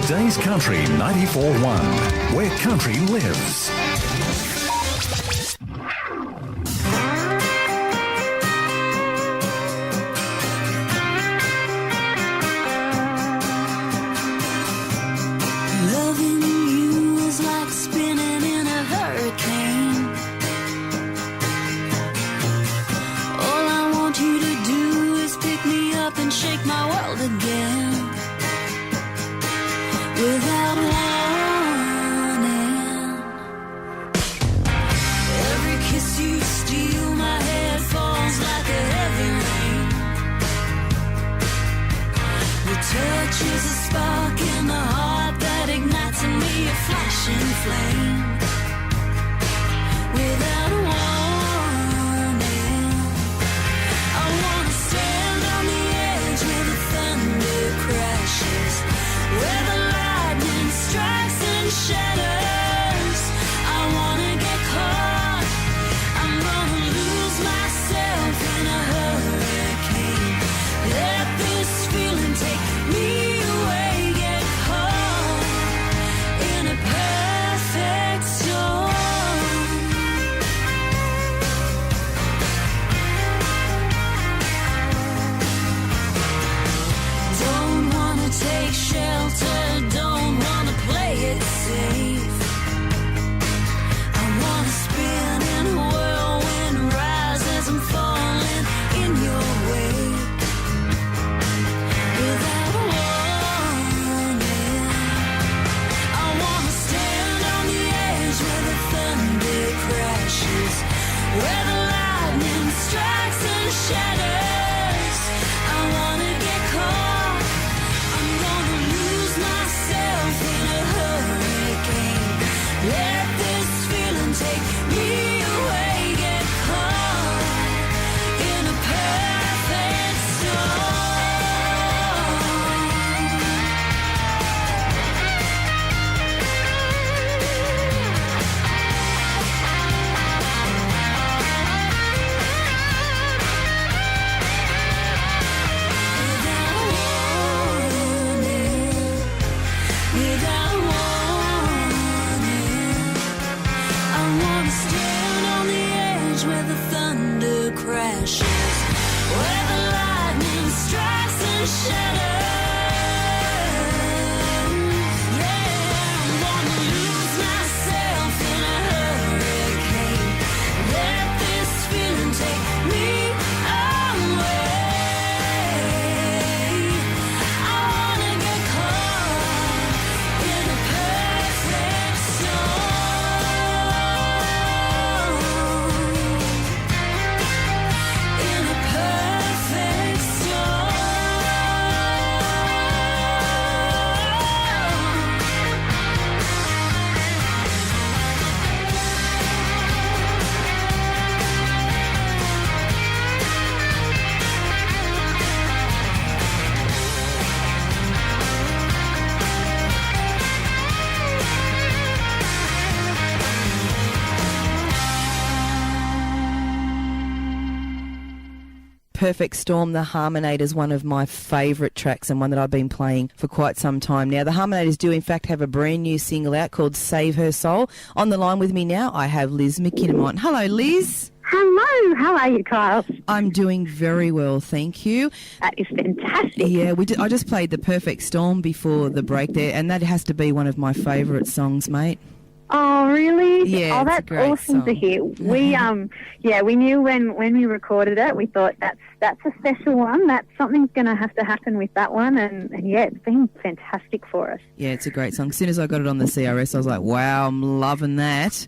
Today's Country 94.1, where country lives. Loving you is like spinning in a hurricane. All I want you to do is pick me up and shake my world again. Without warning, every kiss you steal, my head falls like a heavy rain. Your touch is a spark in the heart that ignites in me a flashing flame. Without warning, I wanna stand on the edge where the thunder crashes, where the lightning strikes and shatters. I wanna get caught, I'm gonna lose myself in a hurricane. Let this feeling take me away, get caught in a perfect storm. Don't wanna take shelter, don't wanna play it safe. I wanna spin in a whirlwind, rise as I'm falling in your wake. Without warning, I wanna stand on the edge where the thunder crashes, where the lightning strikes and shatters. I wanna get caught, I'm gonna lose myself in a hurricane. Let this feeling take me away, get caught in a perfect storm. Without warning, I wanna stand on the edge where the thunder crashes, where the lightning strikes and shatters. Yeah, I wanna lose myself in a hurricane. Let this feeling take me away. I wanna get caught in a perfect storm. In a perfect storm. Perfect Storm, the Harmonators, one of my favourite tracks and one that I've been playing for quite some time now. The Harmonators do in fact have a brand new single out called Save Her Soul. On the line with me now, I have Liz Kinninmont. Hello, Liz. Hello, how are you, Kyle? I'm doing very well, thank you. That is fantastic. Yeah, I just played the Perfect Storm before the break there, and that has to be one of my favourite songs, mate. Oh, really? Yeah, oh, it's a that's great awesome song. to hear. We we knew when we recorded it, we thought that's a special one. That something's going to have to happen with that one, and yeah, it's been fantastic for us. Yeah, it's a great song. As soon as I got it on the CRS, I was like, wow, I'm loving that.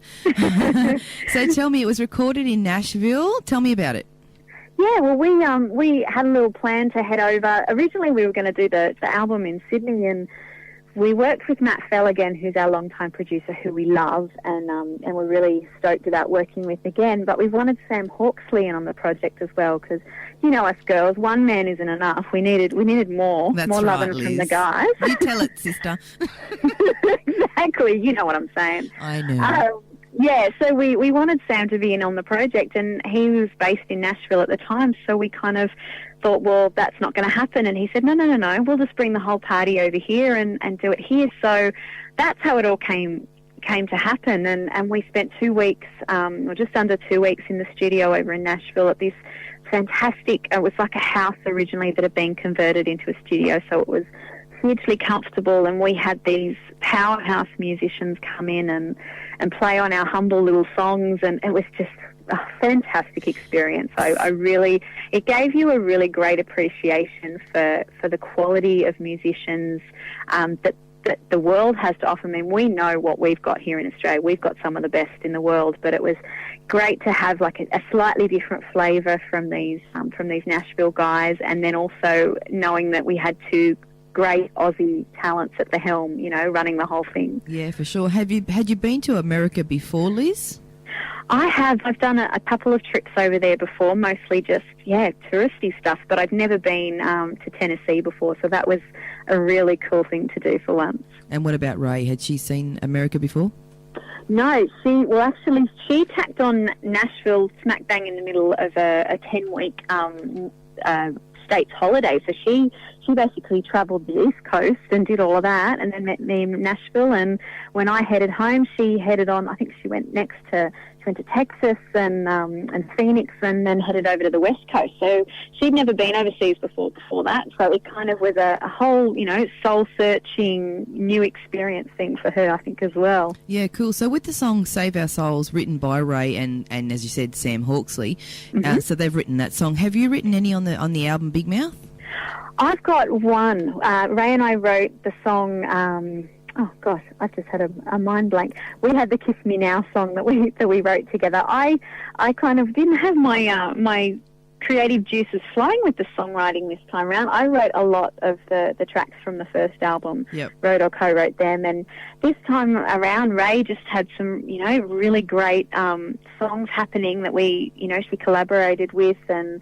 So tell me, it was recorded in Nashville. Tell me about it. Yeah, well, we had a little plan to head over. Originally, we were going to do the album in Sydney, and we worked with Matt Fell again, who's our longtime producer, who we love, and we're really stoked about working with again. But we wanted Sam Hawksley in on the project as well, because you know us girls, one man isn't enough. We needed more, That's more right, loving Liz. from the guys. You tell it, sister. Exactly, you know what I'm saying. I know. Yeah, so we wanted Sam to be in on the project, and he was based in Nashville at the time, so we kind of thought, well, that's not going to happen. And he said, no, we'll just bring the whole party over here and do it here. So that's how it all came to happen. And we spent 2 weeks, or just under 2 weeks in the studio over in Nashville at this fantastic, it was like a house originally that had been converted into a studio, so it was hugely comfortable, and we had these powerhouse musicians come in and play on our humble little songs, and it was just a fantastic experience. It gave you a really great appreciation for the quality of musicians that the world has to offer. I mean, we know what we've got here in Australia. We've got some of the best in the world, but it was great to have like a slightly different flavour from these Nashville guys, and then also knowing that we had two great Aussie talents at the helm, running the whole thing. Yeah, for sure. Had you been to America before, Liz? I have. I've done a couple of trips over there before, mostly just, touristy stuff, but I've never been to Tennessee before, so that was a really cool thing to do for once. And what about Rae? Had she seen America before? No, she tacked on Nashville smack bang in the middle of a 10-week States holiday. So she basically travelled the East Coast and did all of that, and then met me in Nashville. And when I headed home, she headed on. I think she went to Texas and Phoenix, and then headed over to the West Coast. So she'd never been overseas before that. So it kind of was a whole, soul-searching new experience thing for her, I think, as well. Yeah, cool. So with the song "Save Our Souls," written by Rae and as you said, Sam Hawksley, so they've written that song. Have you written any on the album Big Mouth? I've got one. Rae and I wrote the song. Oh gosh, I just had a mind blank. We had the "Kiss Me Now" song that we wrote together. I kind of didn't have my creative juices flowing with the songwriting this time around. I wrote a lot of the tracks from the first album, wrote or co-wrote them, and this time around Rae just had some, really great songs happening that she collaborated with, and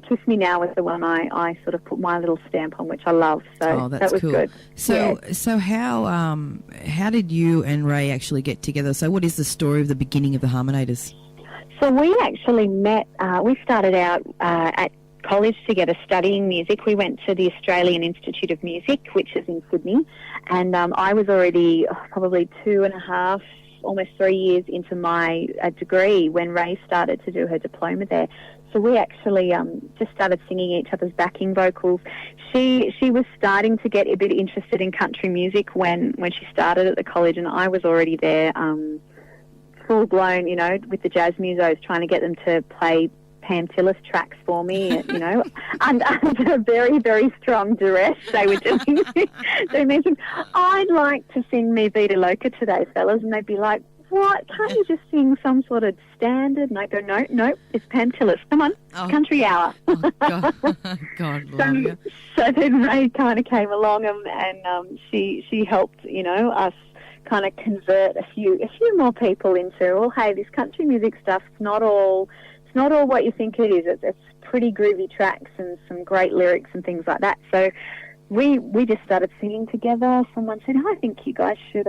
"Kiss Me Now" was the one I sort of put my little stamp on, which I love. So that's that was cool. good. So how did you and Rae actually get together? So what is the story of the beginning of the Harmonators? So we actually met, we started out at college together studying music. We went to the Australian Institute of Music, which is in Sydney, and I was already probably 2.5, almost 3 years into my degree when Rae started to do her diploma there. So we actually just started singing each other's backing vocals. She was starting to get a bit interested in country music when she started at the college, and I was already there full blown, with the jazz musos, trying to get them to play Pam Tillis tracks for me, under very, very strong duress. They were doing things. I'd like to sing Me Vida Loca today, fellas, and they'd be like, what? Can't you just sing some sort of standard? And I go, no, it's Pam Tillis. Come on, country hour. Oh, God love you. So then Rae kind of came along and she helped, us kind of convert a few more people into, well, hey, this country music stuff's not all what you think it is. It's pretty groovy tracks and some great lyrics and things like that. So we just started singing together. Someone said, I think you guys should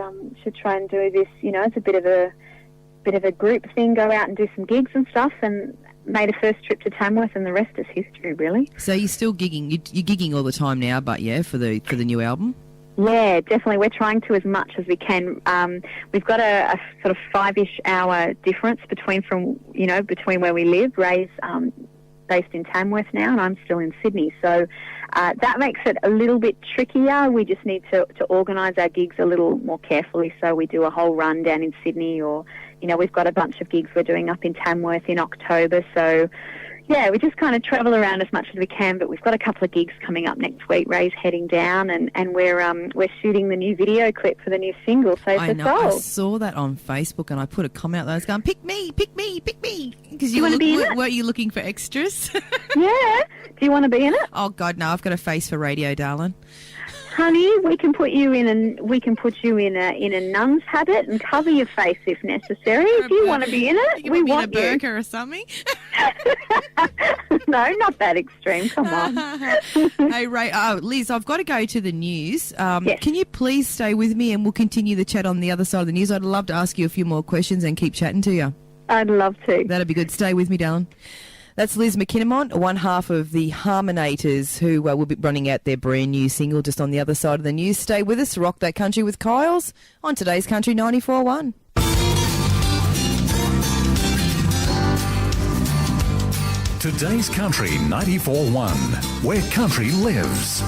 try and do this. It's a bit of a group thing. Go out and do some gigs and stuff. And made a first trip to Tamworth, and the rest is history, really. So you're still gigging. You're gigging all the time now, but for the new album. Yeah, definitely. We're trying to as much as we can. We've got a sort of 5-ish hour difference between where we live. Rae's based in Tamworth now, and I'm still in Sydney. So that makes it a little bit trickier. We just need to organise our gigs a little more carefully. So we do a whole run down in Sydney, or we've got a bunch of gigs we're doing up in Tamworth in October. So yeah, we just kind of travel around as much as we can, but we've got a couple of gigs coming up next week. Rae's heading down, and we're shooting the new video clip for the new single, Save Her Soul. I saw that on Facebook, and I put a comment out there. I was going, pick me. Because you want to be in it? Were you looking for extras? Yeah. Do you want to be in it? Oh, God, no. I've got a face for radio, darling. Honey, we can put you in a nun's habit and cover your face if necessary. If you want to be in it, we want you. you. In a burqa or something? No, not that extreme. Come on. Hey, Rae. Liz, I've got to go to the news. Yes. Can you please stay with me and we'll continue the chat on the other side of the news? I'd love to ask you a few more questions and keep chatting to you. I'd love to. That'd be good. Stay with me, darling. That's Liz Kinninmont, one half of the Harmonators, who will be running out their brand new single just on the other side of the news. Stay with us. Rock That Country with Kylz on today's Country 94.1. Today's Country 94.1, where country lives.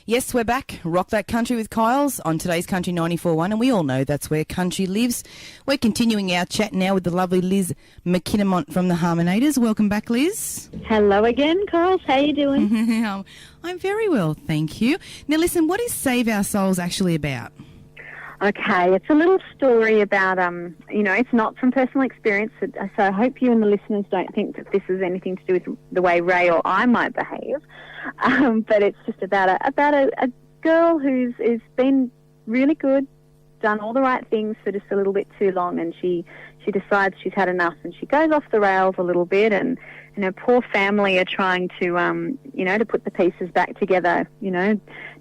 Yes, we're back. Rock That Country with Kylz on today's Country 94.1, and we all know that's where country lives. We're continuing our chat now with the lovely Liz Kinninmont from the Harmonators. Welcome back, Liz. Hello again, Kylz. How you doing? I'm very well, thank you. Now, listen, what is Save Our Souls actually about? Okay, it's a little story about, it's not from personal experience, so I hope you and the listeners don't think that this is anything to do with the way Rae or I might behave. But it's just about a girl who's been really good, done all the right things for just a little bit too long, and she decides she's had enough, and she goes off the rails a little bit, and her poor family are trying to, to put the pieces back together.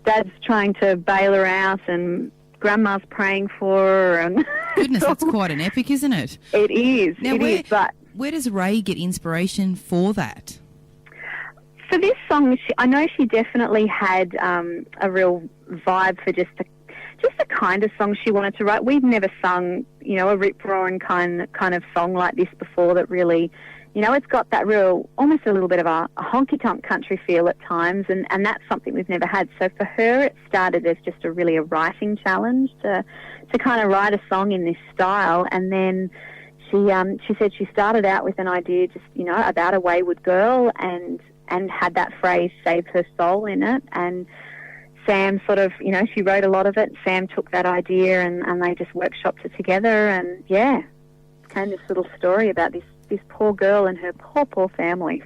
Dad's trying to bail her out, and Grandma's praying for her, and goodness, that's quite an epic, isn't it? It is. Now, But where does Rae get inspiration for that? For this song, I know she definitely had a real vibe for just the kind of song she wanted to write. We've never sung, a rip-roaring kind of song like this before that really, it's got that real, almost a little bit of a honky-tonk country feel at times, and that's something we've never had. So for her, it started as just a writing challenge to kind of write a song in this style, and then she said she started out with an idea just, about a wayward girl and had that phrase, save her soul, in it. And Sam sort of, she wrote a lot of it. Sam took that idea and they just workshopped it together. And, yeah, came this little story about this poor girl and her poor family.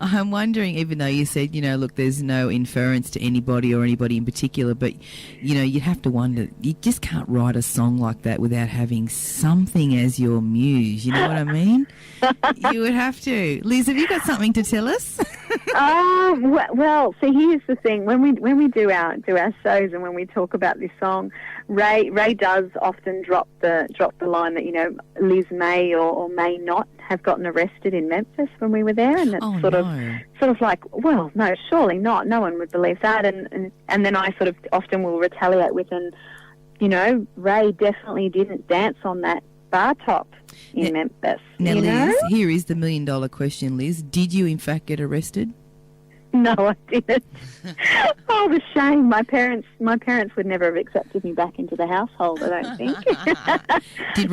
I'm wondering, even though you said, look, there's no inference to anybody or anybody in particular, but, you'd have to wonder, you just can't write a song like that without having something as your muse, you know what I mean? You would have to. Liz, have you got something to tell us? Well, see, here's the thing. When we do our shows and when we talk about this song, Rae does often drop the line that, Liz may or may not have gotten arrested in Memphis when we were there, and it's sort of like, well, no, surely not. No one would believe that, and then I sort of often will retaliate with, and Rae definitely didn't dance on that bar top in Memphis. Now, Liz, here is the $1 million question, Liz. Did you in fact get arrested? No, I didn't. Oh, the shame. My parents would never have accepted me back into the household, I don't think. Did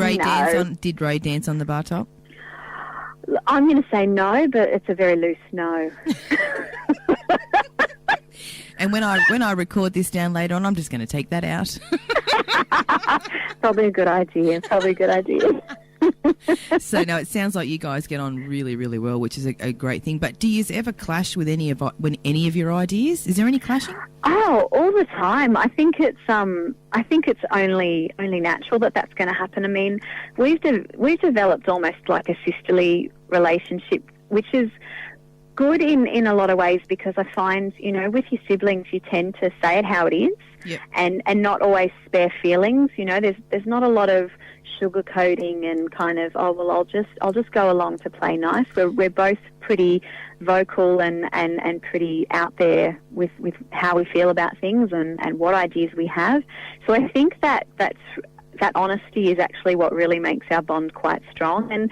Rae dance on the bar top? I'm going to say no, but it's a very loose no. And when I record this down later on, I'm just going to take that out. Probably a good idea. So, no, it sounds like you guys get on really, really well, which is a great thing. But do you ever clash with any of your ideas? Is there any clashing? Oh, all the time. I think it's only natural that that's going to happen. I mean, we've developed almost like a sisterly relationship, which is good in a lot of ways, because I find, with your siblings, you tend to say it how it is. Yep. and not always spare feelings. There's not a lot of sugarcoating and kind of, oh, well, I'll just go along to play nice. We're both pretty vocal and pretty out there with how we feel about things and what ideas we have. So I think that honesty is actually what really makes our bond quite strong. And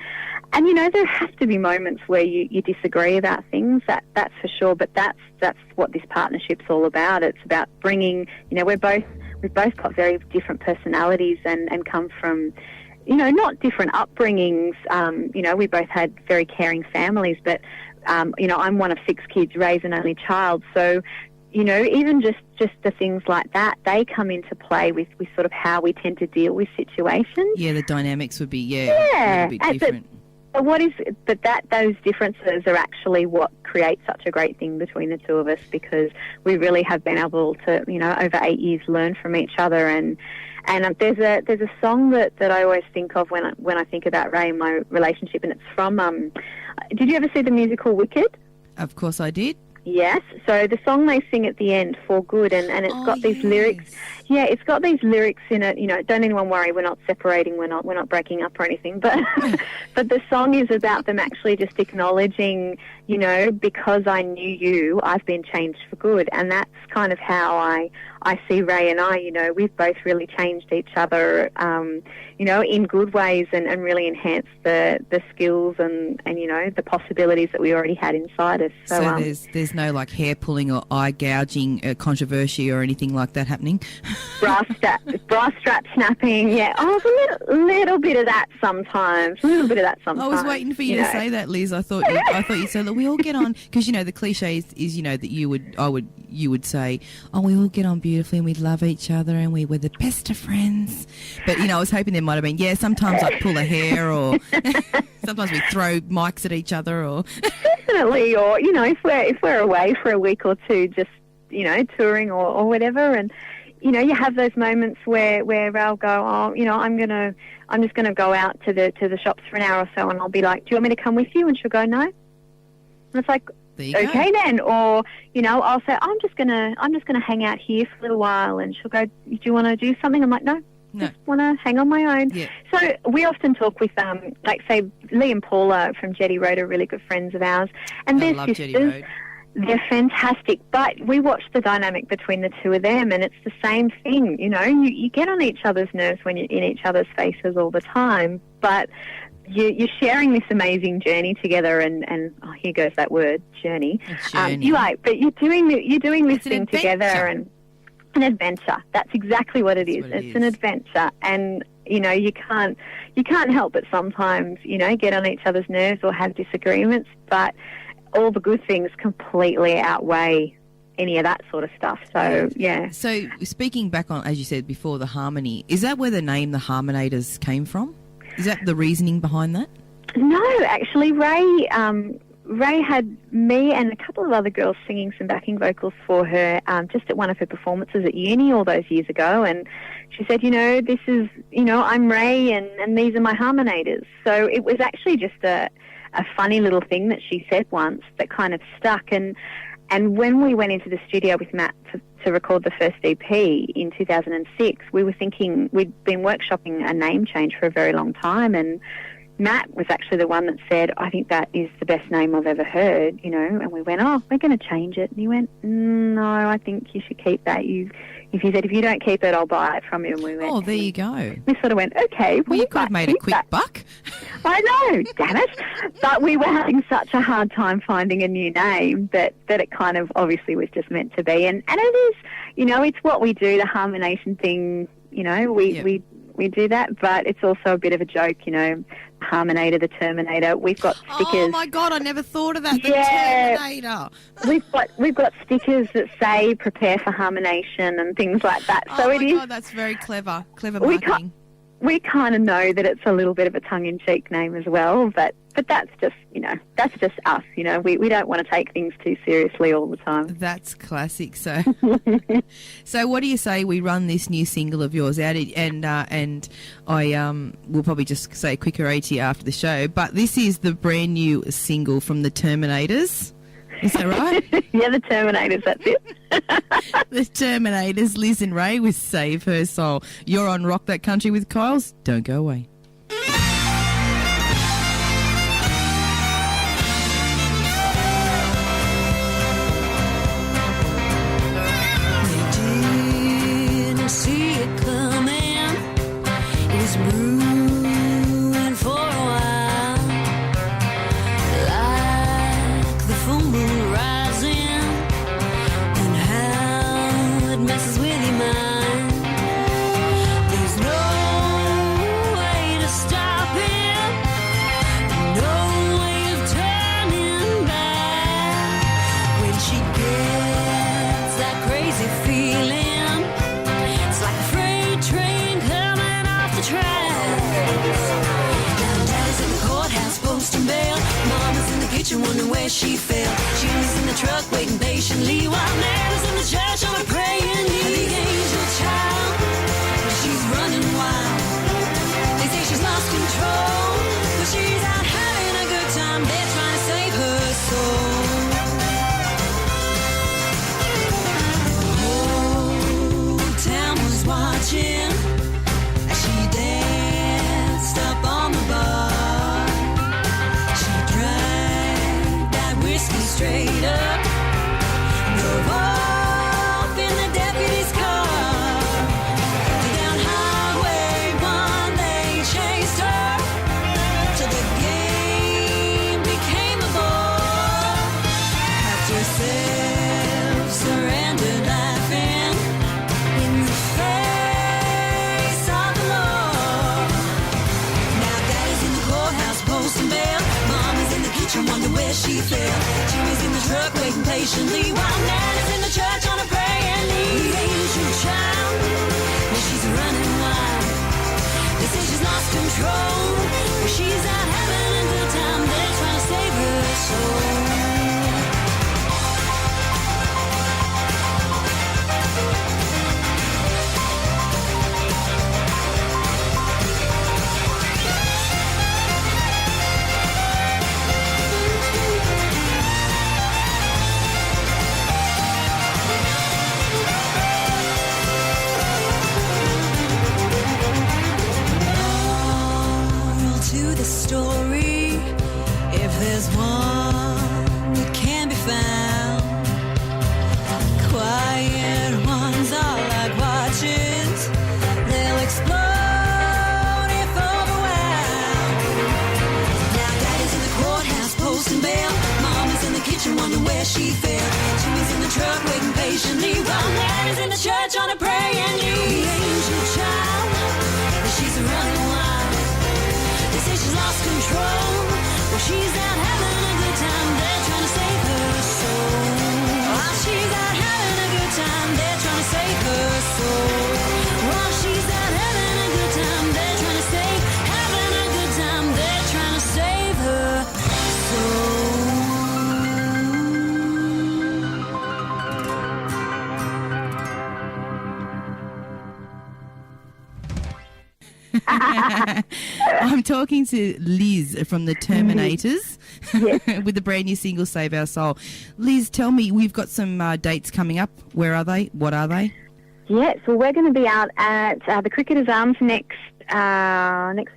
there have to be moments where you disagree about things, that's for sure, but that's what this partnership's all about. It's about bringing, we've both got very different personalities and come from, not different upbringings. We both had very caring families, but, I'm one of 6 kids, Rae's an only child. So, even just the things like that, they come into play with sort of how we tend to deal with situations. Yeah, the dynamics would be, a little bit different. what is that those differences are actually what create such a great thing between the two of us, because we really have been able to, over 8 years learn from each other. And there's a song that I always think of when I think about Rae and my relationship, and it's from did you ever see the musical Wicked? Of course I did. Yes. So the song they sing at the end, For Good, and it's got these lyrics. Yeah, it's got these lyrics in it. Don't anyone worry, we're not separating, we're not breaking up or anything. But but the song is about them actually just acknowledging, because I knew you, I've been changed for good. And that's kind of how I see Rae and I. We've both really changed each other, in good ways, and really enhanced the skills and the possibilities that we already had inside us. So there's no like hair pulling or eye gouging controversy or anything like that happening. Bra strap snapping, yeah. Oh, a little bit of that sometimes. I was waiting for you to say that, Liz. I thought you said that we all get on, because the cliche is that you would say, oh, we all get on beautifully and we love each other and we're the best of friends. But I was hoping there might have been, sometimes I pull a hair, or sometimes we throw mics at each other, or definitely, or if we're away for a week or two, just touring or whatever, and you have those moments where I'll go, I'm just gonna go out to the shops for an hour or so, and I'll be like, do you want me to come with you? And she'll go, no. And it's like, okay then. Or I'll say, I'm just gonna hang out here for a little while, and she'll go, do you want to do something? I'm like, no. Just want to hang on my own. Yeah. So we often talk with, say, Lee and Paula from Jetty Road are really good friends of ours, and they're sisters. Jetty Road. They're fantastic, but we watch the dynamic between the two of them, and it's the same thing. You get on each other's nerves when you're in each other's faces all the time, but you're sharing this amazing journey together, and here goes that word, journey. But you're doing this thing together, and an adventure. That's exactly what it is. It's an adventure, and you can't help but sometimes get on each other's nerves or have disagreements, but all the good things completely outweigh any of that sort of stuff. So, yeah. So, speaking back on, as you said before, the harmony, is that where the name the Harmonators came from? Is that the reasoning behind that? No, actually, Rae had me and a couple of other girls singing some backing vocals for her just at one of her performances at uni all those years ago, and she said, this is, I'm Rae and these are my Harmonators. So it was actually just a funny little thing that she said once that kind of stuck. And when we went into the studio with Matt to record the first EP in 2006, we were thinking, we'd been workshopping a name change for a very long time, and Matt was actually the one that said, I think that is the best name I've ever heard, and we went, we're going to change it. And he went, no, I think you should keep that. If you said, if you don't keep it, I'll buy it from you. And we went, oh, there you go. We sort of went, okay. Well, you could have made a quick buck. I know, damn it. But we were having such a hard time finding a new name that it kind of obviously was just meant to be. And it is, it's what we do, the harmonation thing, we do that, but it's also a bit of a joke, Harmonator, the Terminator. We've got stickers. Oh my God, I never thought of that. The Terminator. We've got stickers that say "Prepare for Harmonation" and things like that. So it is. Oh my God, that's very clever. Clever marketing. We kind of know that it's a little bit of a tongue-in-cheek name as well, but that's just that's just us. We don't want to take things too seriously all the time. That's classic. So, so what do you say we run this new single of yours out, and I will probably just say a quick hooray to you after the show. But this is the brand new single from the Terminators. Is that right? Yeah, the Terminators, that's it. The Terminators, Liz and Rae with Save Her Soul. You're on Rock That Country with Kylz. Don't go away. See it coming, it was brewing for a while, like the full moon rising, and how it messes with your mind. There's no way kitchen wondering where she fell. She was in the truck waiting patiently while man was in the church on a praying knee. The angel child, but she's running wild. They say she's lost control, but she's out having a good time. They're trying to save her soul. Watching as she danced up on the bar. She drank that whiskey straight up, drove off in the deputy's car. Down Highway 1 they chased her till the game became a bore. Packed herself, surrendered, laughing in the face of the law. Now daddy's in the courthouse posting bail. Mom is in the kitchen wondering where she fell. Jimmy's in the truck waiting patiently while Nan is in the church on a praying knee. The angel child, well she's running wild. They say she's lost control, but she's out having a good time. They're trying to save her soul. To the story, if there's one that can be found, quiet ones are like watches, they'll explode if overwhelmed. Now daddy's in the courthouse posting bail. Mom is in the kitchen wondering where she fell. Jimmy's in the truck waiting patiently while Nan is in the church on a praying knee. The angel child, but she's running wild. They say she's lost control, well she's out having a good time. They're trying to save her soul. While she's out having a good time, they're trying to save her soul. While she's out having a good time, they're trying to save, having a good time. They're trying to save her soul. I'm talking to Liz from the Terminators with the brand new single Save Our Soul. Liz, tell me, we've got some dates coming up. Where are they? What are they? Yes, well, we're going to be out at the Cricketers Arms next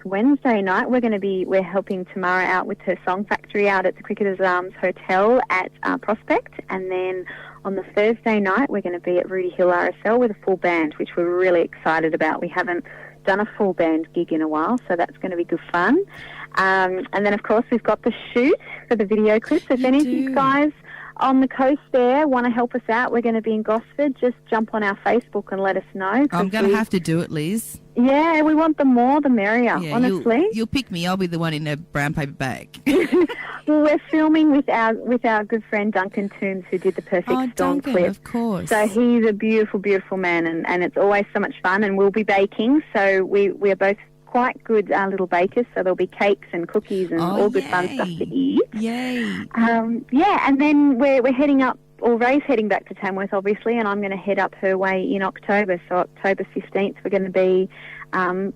Wednesday night. We're helping Tamara out with her Song Factory out at the Cricketers Arms Hotel at Prospect, and then on the Thursday night we're going to be at Rudy Hill RSL with a full band, which we're really excited about. We haven't done a full band gig in a while, so that's going to be good fun. And then, of course, we've got the shoot for the video clips. If any of you guys on the coast there want to help us out, we're going to be in Gosford. Just jump on our Facebook and let us know. I'm going to have to do it, Liz. Yeah, we want the more, the merrier, honestly. You'll pick me. I'll be the one in a brown paper bag. Well, we're filming with our good friend Duncan Toombs, who did the Perfect Storm Duncan, clip. of course. So he's a beautiful, beautiful man, and it's always so much fun. And we'll be baking, so we're both quite good little bakers. So there'll be cakes and cookies and all good fun stuff to eat. Yay! And then we're heading up. Well, Rae's heading back to Tamworth, obviously, and I'm going to head up her way in October. So October 15th, we're going to be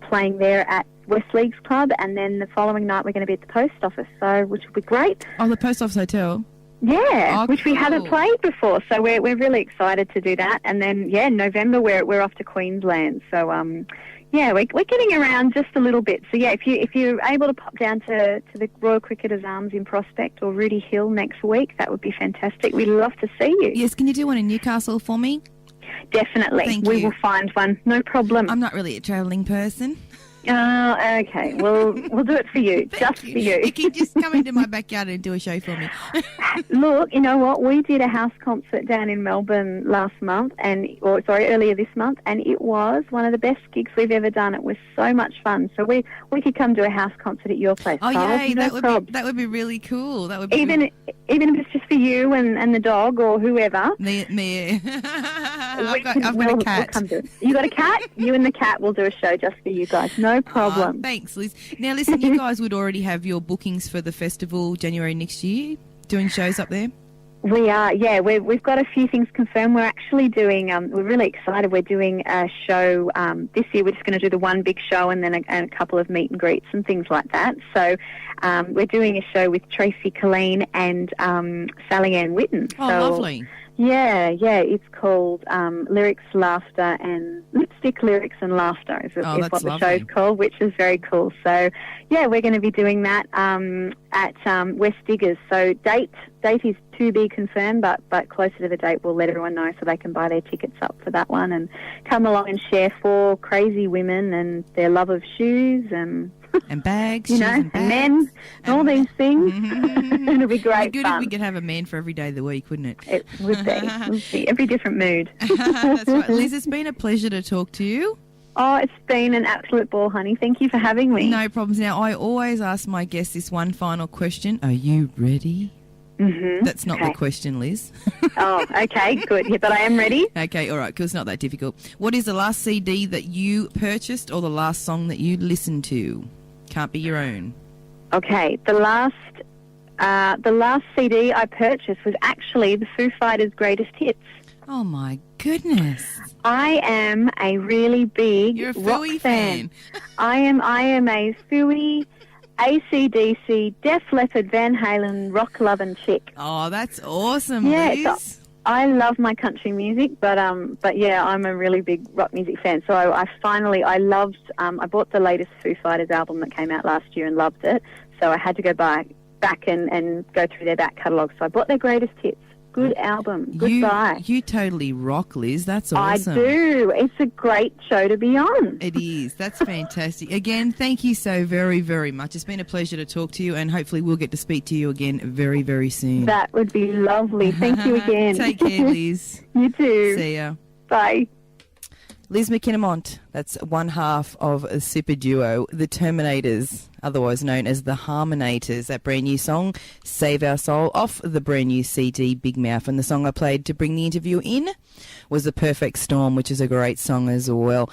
playing there at West Leagues Club, and then the following night we're going to be at the post office, so which will be great. Oh, the post office hotel? Yeah, which we cool. haven't played before, so we're really excited to do that. And then, in November we're off to Queensland. So, we're getting around just a little bit. So, if you're able to pop down to the Royal Cricketers Arms in Prospect or Rudy Hill next week, that would be fantastic. We'd love to see you. Yes, can you do one in Newcastle for me? Definitely. We will find one. No problem. I'm not really a travelling person. Okay. Well, we'll do it for you. Just for you. You can just come into my backyard and do a show for me. Look, you know what? We did a house concert down in Melbourne earlier this month, and it was one of the best gigs we've ever done. It was so much fun. So we could come do a house concert at your place. Oh, Kylz. yay! No That would be really cool. That would be even if it's just for you and the dog or whoever. Me. I've got a cat. We'll come do it. You got a cat? You and the cat will do a show just for you guys. No problem. Thanks, Liz. Now, listen, you guys would already have your bookings for the festival January next year. doing shows up there? We are, yeah. We've got a few things confirmed. We're actually doing, we're really excited. We're doing a show this year. We're just going to do the one big show and then a couple of meet and greets and things like that. So we're doing a show with Tracy Colleen and Sally Ann Witten. Oh, so, lovely. Yeah. It's called Lyrics, Laughter and Lipstick, Lyrics and Laughter is what the lovely. show's called, which is very cool. So, yeah, we're going to be doing that at West Diggers. So date is to be confirmed, but closer to the date we'll let everyone know so they can buy their tickets up for that one and come along and share 4 crazy women and their love of shoes and bags, you know, shoes and men, and all these things. It'll be great It'd be good fun. if we could have a man for every day of the week, wouldn't it? It would be. It would be every different mood. That's right. Liz, it's been a pleasure to talk to you. Oh, it's been an absolute ball, honey. Thank you for having me. No problems. Now, I always ask my guests this one final question. Are you ready? Mm-hmm. That's not the question, Liz. Oh, okay, good. Yeah, but I am ready. Okay, all right, because it's not that difficult. What is the last CD that you purchased or the last song that you listened to? Can't be your own. Okay, the last CD I purchased was actually the Foo Fighters' Greatest Hits. Oh, my goodness. I am a really big You're a rock Phooey fan. fan. I am a Phooey, AC/DC, Def Leppard, Van Halen, rock loving chick. Oh, that's awesome, Yeah, Liz. I love my country music, but yeah, I'm a really big rock music fan. So I bought the latest Foo Fighters album that came out last year and loved it. So I had to go back and go through their back catalogue. So I bought their greatest hits. Good album. Good buy. You totally rock, Liz. That's awesome. I do. It's a great show to be on. It is. That's fantastic. Again, thank you so very, very much. It's been a pleasure to talk to you, and hopefully we'll get to speak to you again very, very soon. That would be lovely. Thank you again. Take care, Liz. You too. See ya. Bye. Liz Kinninmont, that's one half of a super duo, the Terminators, otherwise known as the Harmonators. That brand new song, Save Our Soul, off the brand new CD, Big Mouth. And the song I played to bring the interview in was The Perfect Storm, which is a great song as well.